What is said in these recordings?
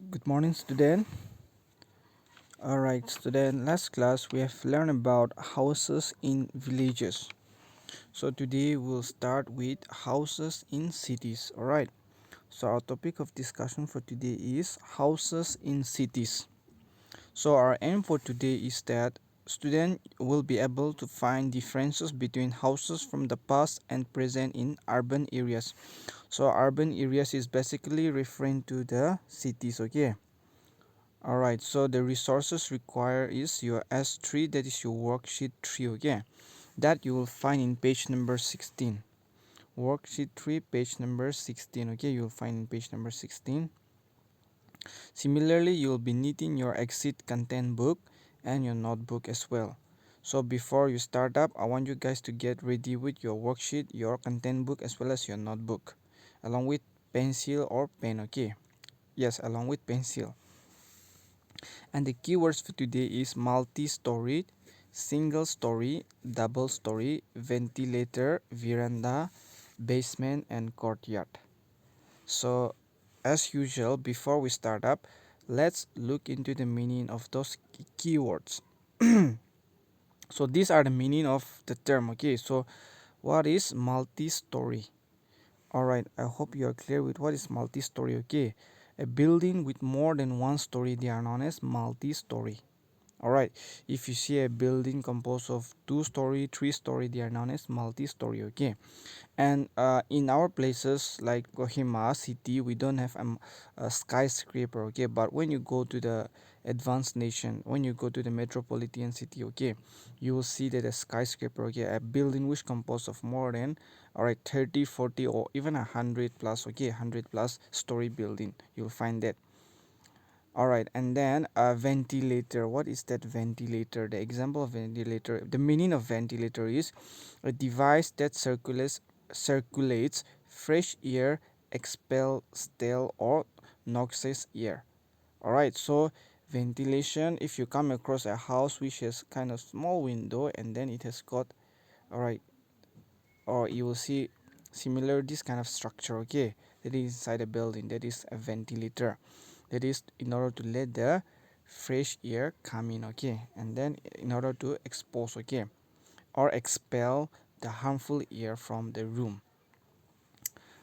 Good morning, student. Alright, student. Last class we have learned about houses in villages. So today we'll start with houses in cities. Alright. So our topic of discussion for today is houses in cities. So our aim for today is that student will be able to find differences between houses from the past and present in urban areas. So urban areas is basically referring to the cities. Okay. Alright, so the resources required is your S3, that is your worksheet 3, okay? That you will find in page number 16. Worksheet 3, page number 16, okay? You will find in page number 16. Similarly, you will be needing your exit content book and your notebook as well. So before you start up, I want you guys to get ready with your worksheet, your content book, as well as your notebook, along with pencil or pen, okay? Yes, along with pencil. And the keywords for today is multi-story, single story, double story, ventilator, veranda, basement, and courtyard. So as usual, before we start up, let's look into the meaning of those keywords. So these are the meaning of the term. Okay, so what is multi-story? Alright, I hope you are clear with what is multi-story. Okay, a building with more than one story, they are known as multi-story. Alright, if you see a building composed of 2 story, 3 story, they are known as multi-story. Okay, and in our places like Kohima city, we don't have a skyscraper. Okay, but when you go to the advanced nation, when you go to the metropolitan city, okay, you will see that a skyscraper, okay, a building which composed of more than, alright, 30, 40, or even 100 plus, okay, 100 plus story building, you'll find that. Alright, and then a ventilator. What is that ventilator? The example of ventilator, the meaning of ventilator is a device that circulates fresh air, expel stale or noxious air. Alright, so ventilation, if you come across a house which has kind of small window and then it has got, alright, or you will see similar this kind of structure, okay, that is inside a building, that is a ventilator, that is in order to let the fresh air come in, okay, and then in order to expose, okay, or expel the harmful air from the room.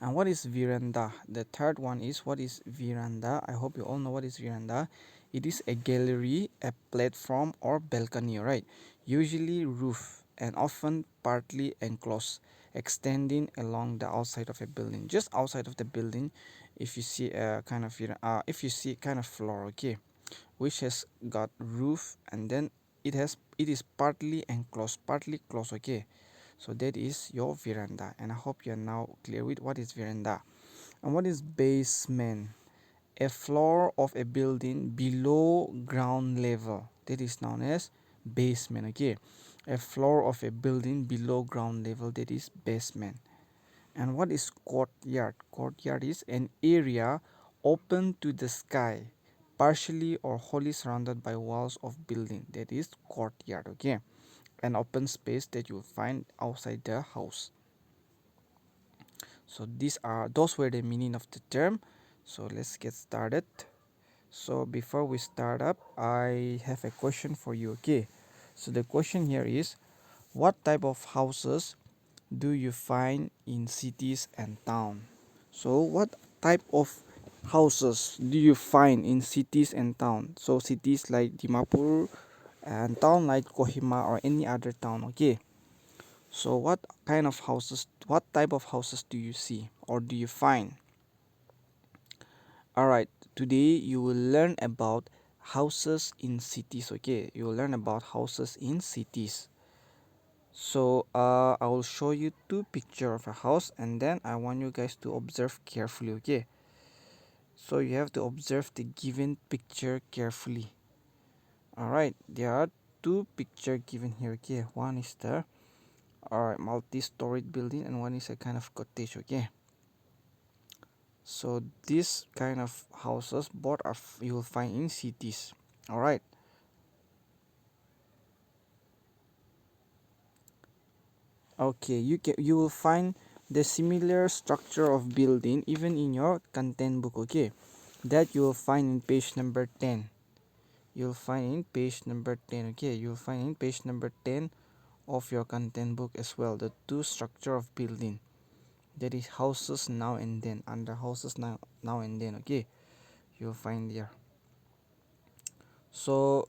And what is veranda? The third one is, what is veranda? I hope you all know what is veranda. It is a gallery, a platform, or balcony, right? Usually roof and often partly enclosed, extending along the outside of a building. Just outside of the building, if you see a kind of if you see kind of floor, okay, which has got roof, and then it is partly enclosed, partly closed, okay, so that is your veranda. And I hope you are now clear with what is veranda. And what is basement? A floor of a building below ground level, that is known as basement, okay, a floor of a building below ground level, that is basement. And what is courtyard? Courtyard is an area open to the sky, partially or wholly surrounded by walls of building, that is courtyard, okay, an open space that you will find outside the house. So those were the meaning of the term. So let's get started. So before we start up, I have a question for you, okay. So the question here is, what type of houses do you find in cities and town? So what type of houses do you find in cities and town? So cities like Dimapur and town like Kohima or any other town, okay. So what type of houses do you see or do you find? Alright, today you will learn about houses in cities, okay? You will learn about houses in cities. So I will show you two pictures of a house and then I want you guys to observe carefully, okay? So you have to observe the given picture carefully. Alright, there are two pictures given here, okay? One is the multi-storied building and one is a kind of cottage, okay. So this kind of houses both are you will find in cities. All right, okay, you will find the similar structure of building even in your content book, okay. that you will find in page number 10. You'll find in page number 10. Okay, you'll find in page number 10 of your content book as well, the two structure of building, that is houses now and then. Under houses now and then, okay, you'll find there. So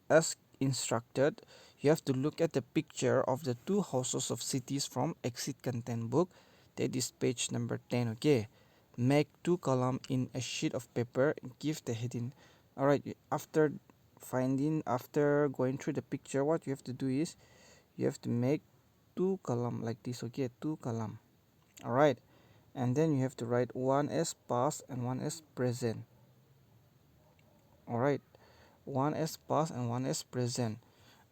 as instructed, you have to look at the picture of the two houses of cities from exit content book, that is page number 10. Okay, make two column in a sheet of paper, give the heading. All right, after going through the picture, what you have to do is you have to make two column like this. Okay, two column. All right, and then you have to write one as past and one as present. All right, one as past and one as present,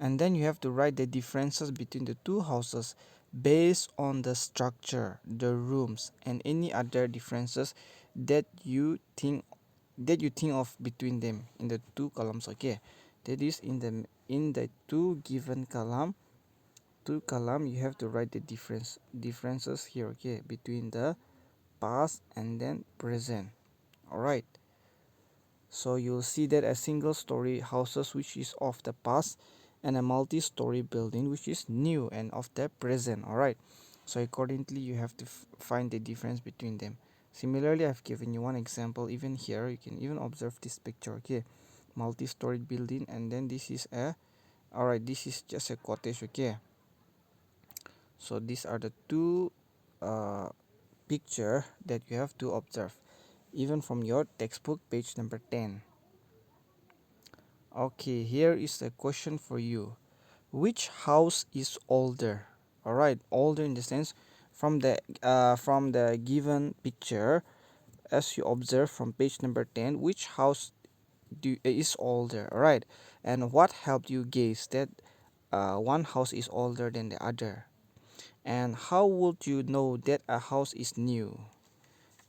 and then you have to write the differences between the two houses based on the structure, the rooms, and any other differences that you think of between them in the two columns. Okay, that is in the two given column you have to write the differences here, okay, between the past and then present. All right, so you'll see that a single story houses which is of the past, and a multi-story building which is new and of the present. All right, so accordingly you have to find the difference between them. Similarly, I've given you one example. Even here you can even observe this picture. Okay, multi-story building, and then this is a, all right, this is just a cottage. Okay, so these are the two uh, picture that you have to observe even from your textbook page number 10. Okay, here is a question for you. Which house is older? All right, older in the sense from the given picture, as you observe from page number 10, which house is older? All right, and what helped you guess that one house is older than the other? And how would you know that a house is new?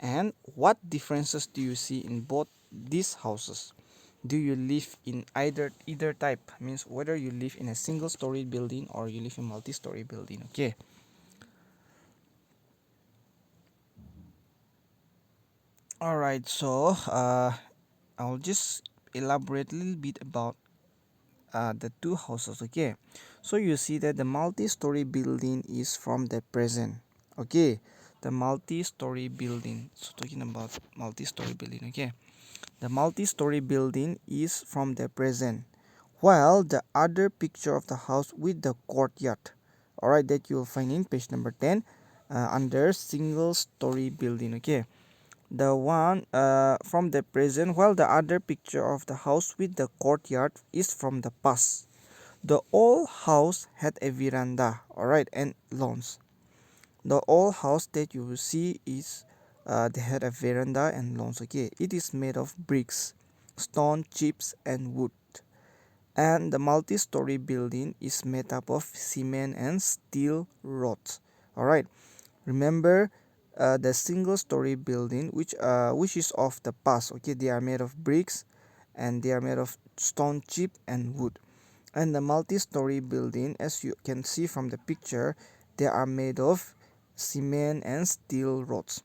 And what differences do you see in both these houses? Do you live in either type, means whether you live in a single story building or you live in multi-story building? Okay, all right, so I'll just elaborate a little bit about the two houses. Okay, so you see that the multi-story building is from the present. Okay, the multi-story building, so talking about multi-story building. Okay, the multi-story building is from the present, while the other picture of the house with the courtyard, all right, that you'll find in page number 10 under single story building. Okay, the one from the present, while the other picture of the house with the courtyard is from the past. The old house had a veranda, all right, and lawns. The old house that you will see is they had a veranda and lawns. Okay, it is made of bricks, stone chips, and wood. And the multi-story building is made up of cement and steel rods. All right, remember the single story building which is of the past. Okay, they are made of bricks and they are made of stone chip and wood. And the multi-story building, as you can see from the picture, they are made of cement and steel rods.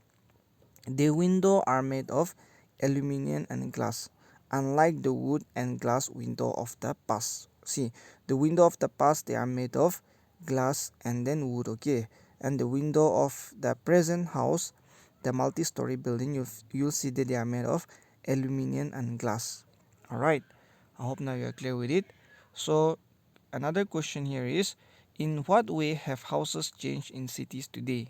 The window are made of aluminum and glass, unlike the wood and glass window of the past. See, the window of the past, they are made of glass and then wood. Okay, and the window of the present house, the multi-story building, you'll see that they are made of aluminum and glass. All right, I hope now you are clear with it. So another question here is, in what way have houses changed in cities today?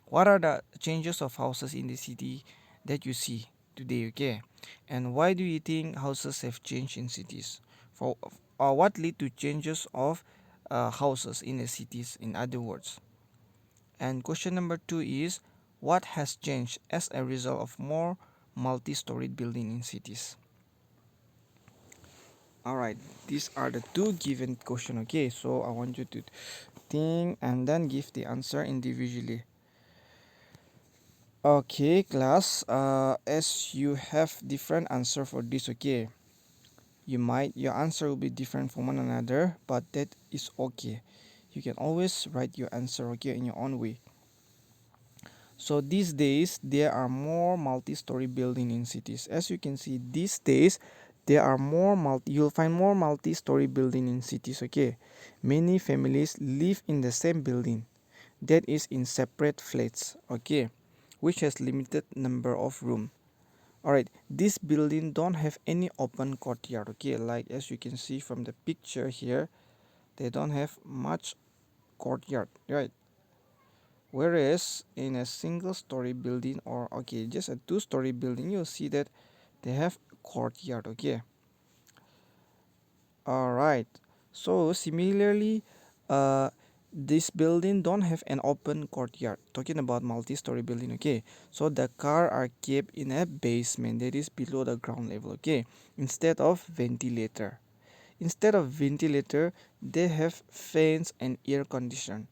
What are the changes of houses in the city that you see today? Okay, and why do you think houses have changed in cities? For what lead to changes of houses in the cities, in other words? And question number 2 is, what has changed as a result of more multi-storied building in cities? All right, these are the two given question. Okay, so I want you to think and then give the answer individually. Okay, class, as you have different answer for this. Okay, your answer will be different from one another, but that is okay. You can always write your answer, okay, in your own way. So these days there are more multi-story building in cities. As you can see, these days there are more you'll find more multi-story building in cities. Okay, many families live in the same building that is in separate flats. Okay, which has limited number of room. All right, this building don't have any open courtyard. Okay, like as you can see from the picture here, they don't have much courtyard, right? Whereas in a single story building, or okay, just a two-story building, you'll see that they have courtyard. Okay, all right. So similarly, uh this building don't have an open courtyard. Talking about multi-story building. Okay, so the car are kept in a basement that is below the ground level. Okay, instead of ventilator, they have fans and air conditioner.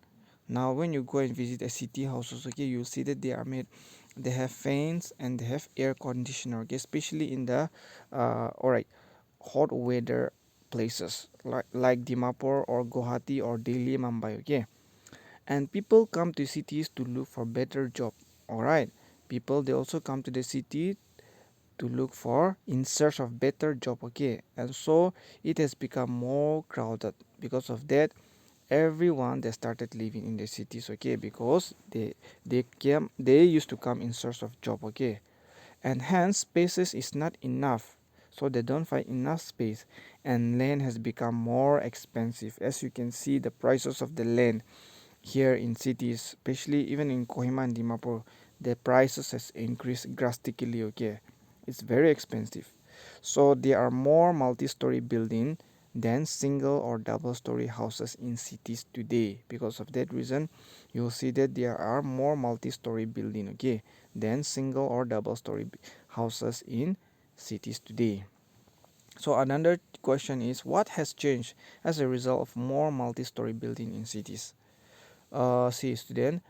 Now when you go and visit a city houses, okay, you'll see that they have fans and they have air conditioner. Okay, especially in the all right, hot weather places like Dimapur or Guwahati or Delhi, Mumbai. Okay, and people come to cities to look for better job. All right, people they also come to the city to look for in search of better job. Okay, and so it has become more crowded. Because of that, everyone they started living in the cities. Okay, because they used to come in search of job. Okay, and hence spaces is not enough, so they don't find enough space, and land has become more expensive. As you can see, the prices of the land here in cities, especially even in Kohima and Dimapur, the prices has increased drastically. Okay, it's very expensive. So there are more multi-story building than single or double story houses in cities today. Because of that reason, you'll see that there are more multi-story building, okay, than single or double story houses in cities today. So another question is, what has changed as a result of more multi-story building in cities? See student,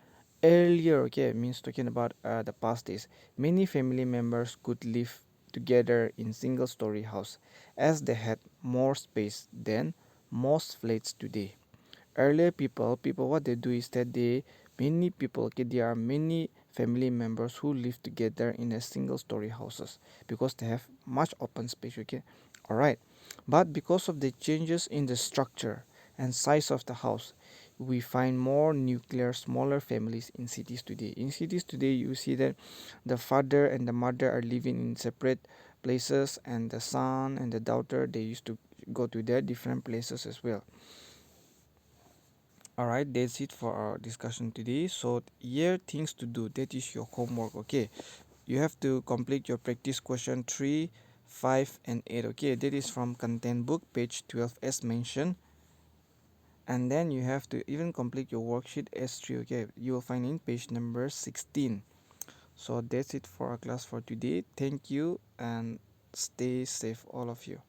earlier, okay, means talking about the past days, many family members could live together in single story house as they had more space than most flats today. Earlier people what they do is that they many people, okay, there are many family members who live together in a single story houses because they have much open space. Okay, all right, but because of the changes in the structure and size of the house, we find more nuclear smaller families in cities today. In cities today, you see that the father and the mother are living in separate places, and the son and the daughter they used to go to their different places as well. All right, that's it for our discussion today. So here things to do, that is your homework. Okay, you have to complete your practice question 3, 5 and 8. Okay, that is from content book page 12 as mentioned, and then you have to even complete your worksheet S3. Okay, you will find in page number 16. So that's it for our class for today. Thank you and stay safe all of you.